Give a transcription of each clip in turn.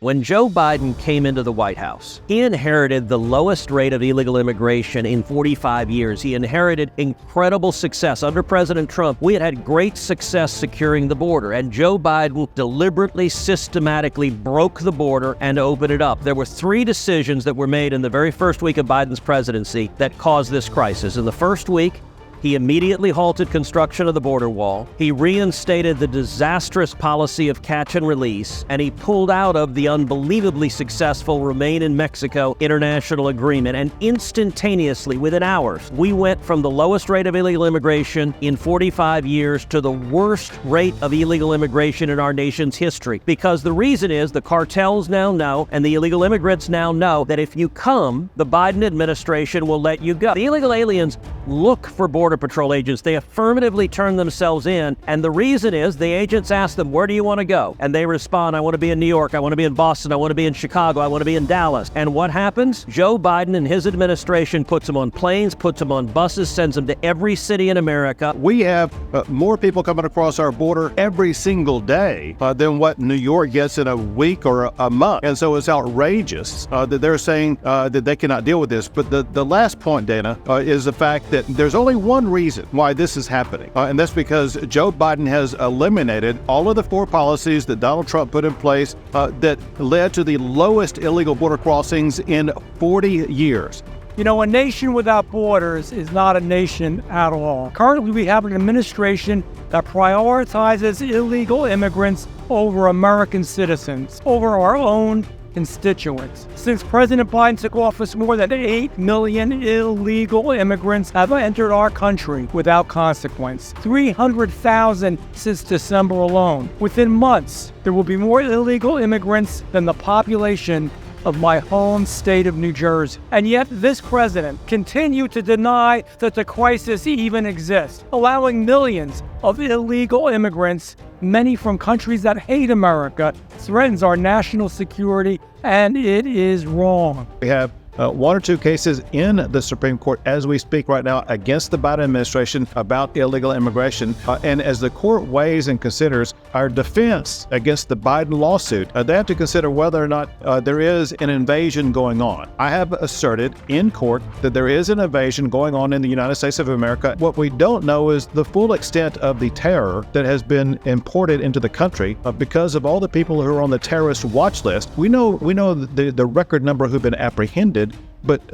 When Joe Biden came into the White House, he inherited the lowest rate of illegal immigration in 45 years. He inherited incredible success. Under President Trump, we had great success securing the border, and Joe Biden deliberately, systematically broke the border and opened it up. There were 3 decisions that were made in the very first week of Biden's presidency that caused this crisis. In the first week, he immediately halted construction of the border wall. He reinstated the disastrous policy of catch and release, and he pulled out of the unbelievably successful Remain in Mexico international agreement. And instantaneously, within hours, we went from the lowest rate of illegal immigration in 45 years to the worst rate of illegal immigration in our nation's history. Because the reason is the cartels now know, and the illegal immigrants now know, that if you come, the Biden administration will let you go. The illegal aliens look for Border Patrol agents. They affirmatively turn themselves in, and the reason is the agents ask them, where do you want to go? And they respond, I want to be in New York, I want to be in Boston, I want to be in Chicago, I want to be in Dallas. And what happens? Joe Biden and his administration puts them on planes, puts them on buses, sends them to every city in America. We have more people coming across our border every single day than what New York gets in a week or a month. And so it's outrageous that they're saying that they cannot deal with this. But the last point, Dana, is the fact that there's only one reason why this is happening, and that's because Joe Biden has eliminated all of the 4 policies that Donald Trump put in place that led to the lowest illegal border crossings in 40 years. You know, a nation without borders is not a nation at all. Currently, we have an administration that prioritizes illegal immigrants over American citizens, over our own constituents. Since President Biden took office, more than 8 million illegal immigrants have entered our country without consequence. 300,000 since December alone. Within months, there will be more illegal immigrants than the population of my home state of New Jersey. And yet this president continued to deny that the crisis even exists, allowing millions of illegal immigrants, many from countries that hate America, threatens our national security, and it is wrong. We have 1 or 2 cases in the Supreme Court as we speak right now against the Biden administration about illegal immigration. And as the court weighs and considers our defense against the Biden lawsuit, they have to consider whether or not there is an invasion going on. I have asserted in court that there is an invasion going on in the United States of America. What we don't know is the full extent of the terror that has been imported into the country because of all the people who are on the terrorist watch list. We know the record number who've been apprehended, but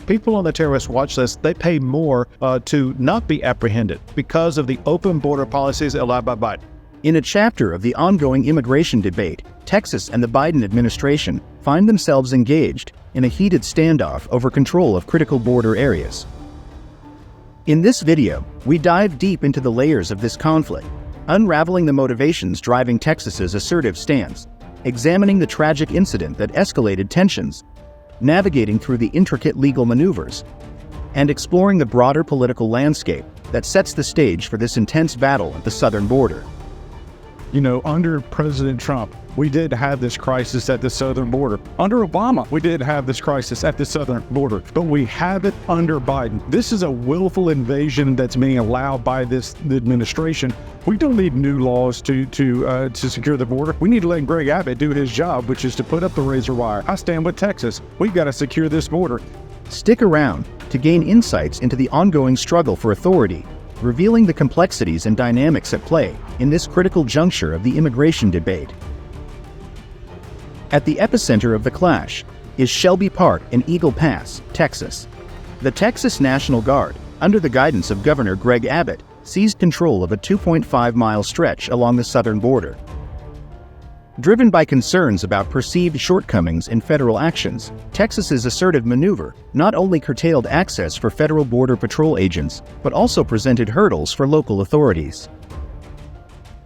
people on the terrorist watch list, they pay more to not be apprehended because of the open border policies allowed by Biden. In a chapter of the ongoing immigration debate, Texas and the Biden administration find themselves engaged in a heated standoff over control of critical border areas. In this video, we dive deep into the layers of this conflict, unraveling the motivations driving Texas's assertive stance, examining the tragic incident that escalated tensions, navigating through the intricate legal maneuvers, and exploring the broader political landscape that sets the stage for this intense battle at the southern border. You know, under President Trump, we did have this crisis at the southern border. Under Obama, we did have this crisis at the southern border, but we have it under Biden. This is a willful invasion that's being allowed by the administration. We don't need new laws to secure the border. We need to let Greg Abbott do his job, which is to put up the razor wire. I stand with Texas. We've got to secure this border. Stick around to gain insights into the ongoing struggle for authority, revealing the complexities and dynamics at play in this critical juncture of the immigration debate. At the epicenter of the clash is Shelby Park in Eagle Pass, Texas. The Texas National Guard, under the guidance of Governor Greg Abbott, seized control of a 2.5-mile stretch along the southern border. Driven by concerns about perceived shortcomings in federal actions, Texas's assertive maneuver not only curtailed access for federal Border Patrol agents, but also presented hurdles for local authorities.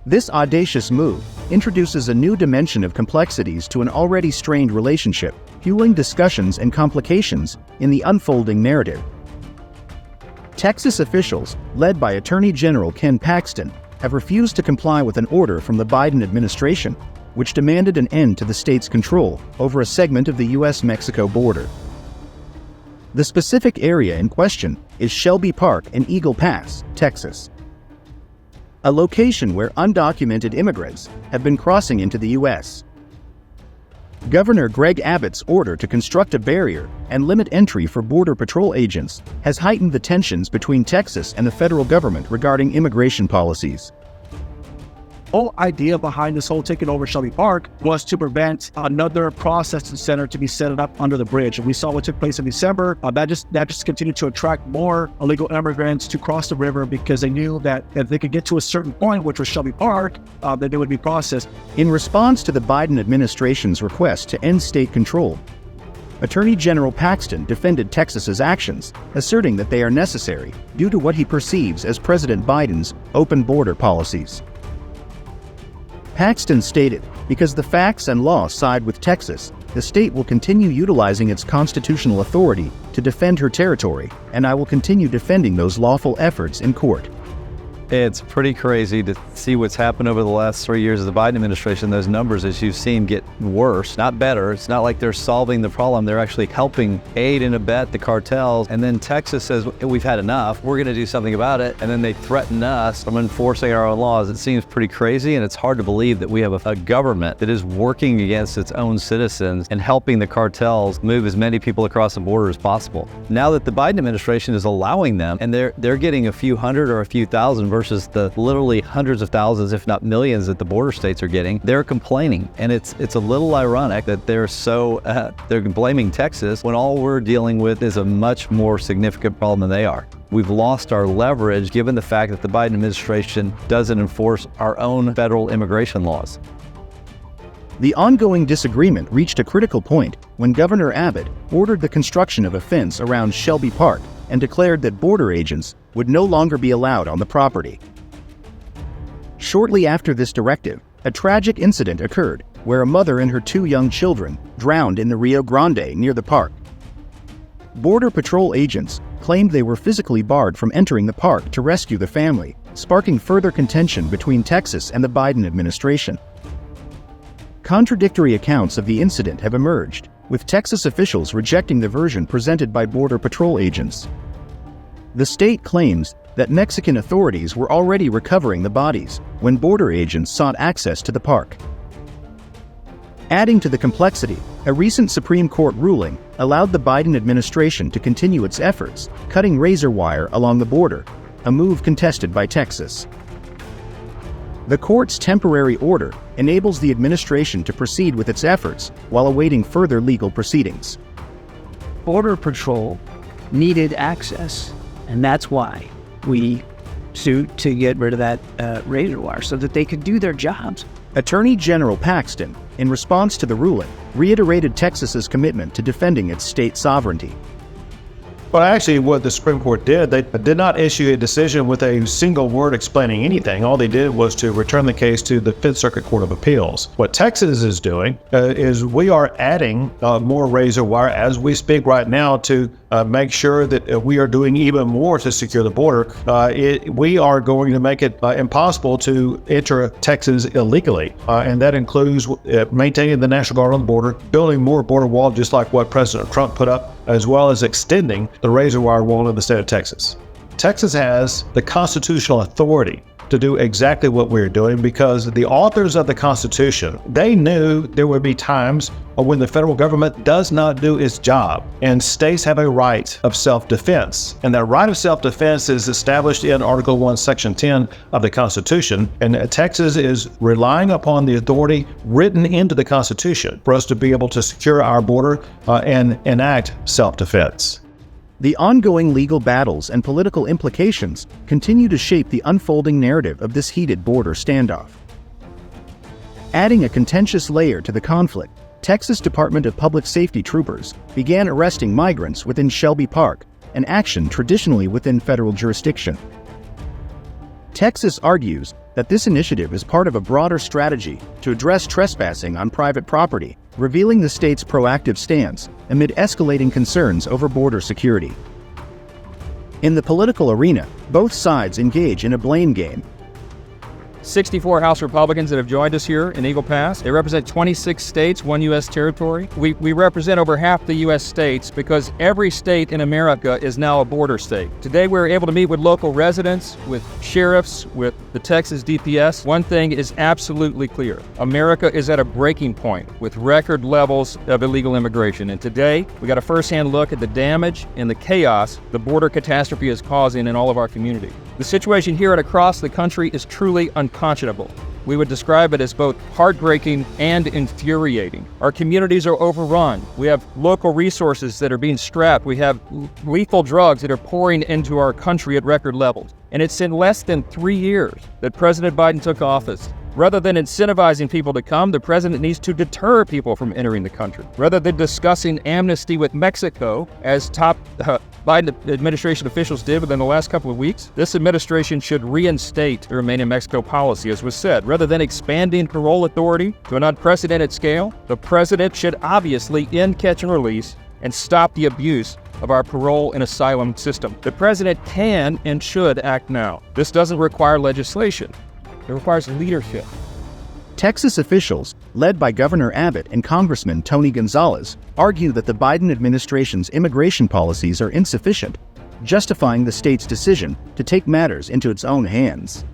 This audacious move introduces a new dimension of complexities to an already strained relationship, fueling discussions and complications in the unfolding narrative. Texas officials, led by Attorney General Ken Paxton, have refused to comply with an order from the Biden administration, which demanded an end to the state's control over a segment of the U.S.-Mexico border. The specific area in question is Shelby Park in Eagle Pass, Texas, a location where undocumented immigrants have been crossing into the U.S. Governor Greg Abbott's order to construct a barrier and limit entry for Border Patrol agents has heightened the tensions between Texas and the federal government regarding immigration policies. The whole idea behind this whole taking over Shelby Park was to prevent another processing center to be set up under the bridge. And we saw what took place in December. That just continued to attract more illegal immigrants to cross the river because they knew that if they could get to a certain point, which was Shelby Park, that they would be processed. In response to the Biden administration's request to end state control, Attorney General Paxton defended Texas's actions, asserting that they are necessary due to what he perceives as President Biden's open border policies. Paxton stated, because the facts and law side with Texas, the state will continue utilizing its constitutional authority to defend her territory, and I will continue defending those lawful efforts in court. It's pretty crazy to see what's happened over the last 3 years of the Biden administration. Those numbers, as you've seen, get worse, not better. It's not like they're solving the problem. They're actually helping aid and abet the cartels. And then Texas says, we've had enough. We're going to do something about it. And then they threaten us from enforcing our own laws. It seems pretty crazy, and it's hard to believe that we have a government that is working against its own citizens and helping the cartels move as many people across the border as possible. Now that the Biden administration is allowing them, and they're getting a few hundred or a few thousand versus the literally hundreds of thousands, if not millions, that the border states are getting, they're complaining. And it's a little ironic that they're blaming Texas when all we're dealing with is a much more significant problem than they are. We've lost our leverage given the fact that the Biden administration doesn't enforce our own federal immigration laws. The ongoing disagreement reached a critical point when Governor Abbott ordered the construction of a fence around Shelby Park and declared that border agents would no longer be allowed on the property. Shortly after this directive, a tragic incident occurred where a mother and her 2 young children drowned in the Rio Grande near the park. Border Patrol agents claimed they were physically barred from entering the park to rescue the family, sparking further contention between Texas and the Biden administration. Contradictory accounts of the incident have emerged, with Texas officials rejecting the version presented by Border Patrol agents. The state claims that Mexican authorities were already recovering the bodies when border agents sought access to the park. Adding to the complexity, a recent Supreme Court ruling allowed the Biden administration to continue its efforts, cutting razor wire along the border, a move contested by Texas. The court's temporary order enables the administration to proceed with its efforts while awaiting further legal proceedings. Border Patrol needed access, and that's why we sued to get rid of that razor wire so that they could do their jobs. Attorney General Paxton, in response to the ruling, reiterated Texas's commitment to defending its state sovereignty. Well, actually, what the Supreme Court did, they did not issue a decision with a single word explaining anything. All they did was to return the case to the Fifth Circuit Court of Appeals. What Texas is doing is we are adding more razor wire as we speak right now to make sure that we are doing even more to secure the border. We are going to make it impossible to enter Texas illegally, and that includes maintaining the National Guard on the border, building more border wall, just like what President Trump put up, as well as extending the razor wire wall in the state of Texas. Texas has the constitutional authority to do exactly what we're doing because the authors of the Constitution, they knew there would be times when the federal government does not do its job, and states have a right of self-defense. And that right of self-defense is established in Article 1, Section 10 of the Constitution, and Texas is relying upon the authority written into the Constitution for us to be able to secure our border and enact self-defense. The ongoing legal battles and political implications continue to shape the unfolding narrative of this heated border standoff. Adding a contentious layer to the conflict, Texas Department of Public Safety troopers began arresting migrants within Shelby Park, an action traditionally within federal jurisdiction. Texas argues that this initiative is part of a broader strategy to address trespassing on private property, revealing the state's proactive stance amid escalating concerns over border security. In the political arena, both sides engage in a blame game. 64 House Republicans that have joined us here in Eagle Pass. They represent 26 states, 1 U.S. territory. We represent over half the U.S. states because every state in America is now a border state. Today we're able to meet with local residents, with sheriffs, with the Texas DPS. One thing is absolutely clear. America is at a breaking point with record levels of illegal immigration. And today we got a firsthand look at the damage and the chaos the border catastrophe is causing in all of our community. The situation here and across the country is truly unconscionable. We would describe it as both heartbreaking and infuriating. Our communities are overrun. We have local resources that are being strapped. We have lethal drugs that are pouring into our country at record levels. And it's in less than 3 years that President Biden took office. Rather than incentivizing people to come, the president needs to deter people from entering the country. Rather than discussing amnesty with Mexico, as top Biden administration officials did within the last couple of weeks, this administration should reinstate the Remain in Mexico policy, as was said. Rather than expanding parole authority to an unprecedented scale, the president should obviously end catch and release and stop the abuse of our parole and asylum system. The president can and should act now. This doesn't require legislation. It requires leadership. Texas officials, led by Governor Abbott and Congressman Tony Gonzalez, argue that the Biden administration's immigration policies are insufficient, justifying the state's decision to take matters into its own hands.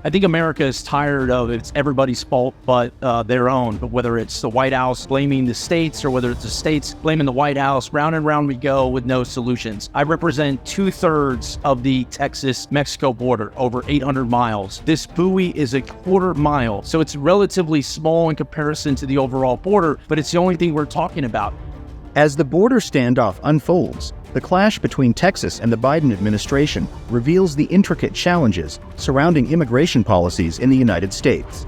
I think America is tired of it's everybody's fault but their own. But whether it's the White House blaming the states or whether it's the states blaming the White House, round and round we go with no solutions. I represent 2/3 of the Texas-Mexico border, over 800 miles. This buoy is a 1/4 mile, so it's relatively small in comparison to the overall border, but it's the only thing we're talking about. As the border standoff unfolds, the clash between Texas and the Biden administration reveals the intricate challenges surrounding immigration policies in the United States.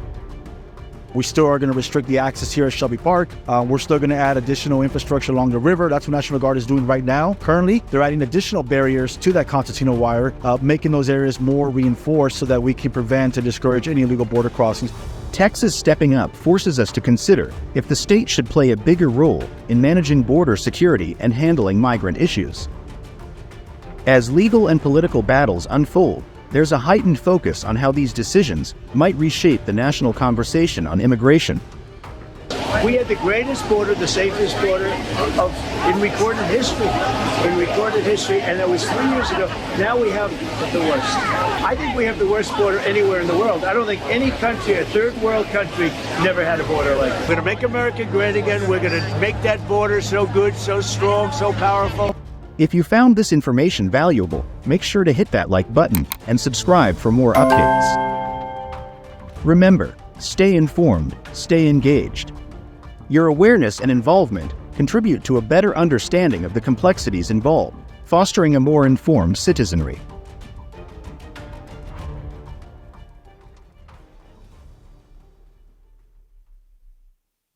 We still are going to restrict the access here at Shelby Park. We're still going to add additional infrastructure along the river. That's what National Guard is doing right now. Currently, they're adding additional barriers to that concertina wire, making those areas more reinforced so that we can prevent and discourage any illegal border crossings. Texas stepping up forces us to consider if the state should play a bigger role in managing border security and handling migrant issues. As legal and political battles unfold, there's a heightened focus on how these decisions might reshape the national conversation on immigration. We had the greatest border, the safest border in recorded history. And that was 3 years ago. Now we have the worst. I think we have the worst border anywhere in the world. I don't think any country, a third world country, never had a border like that. We're going to make America great again. We're going to make that border so good, so strong, so powerful. If you found this information valuable, make sure to hit that like button and subscribe for more updates. Remember, stay informed, stay engaged. Your awareness and involvement contribute to a better understanding of the complexities involved, fostering a more informed citizenry.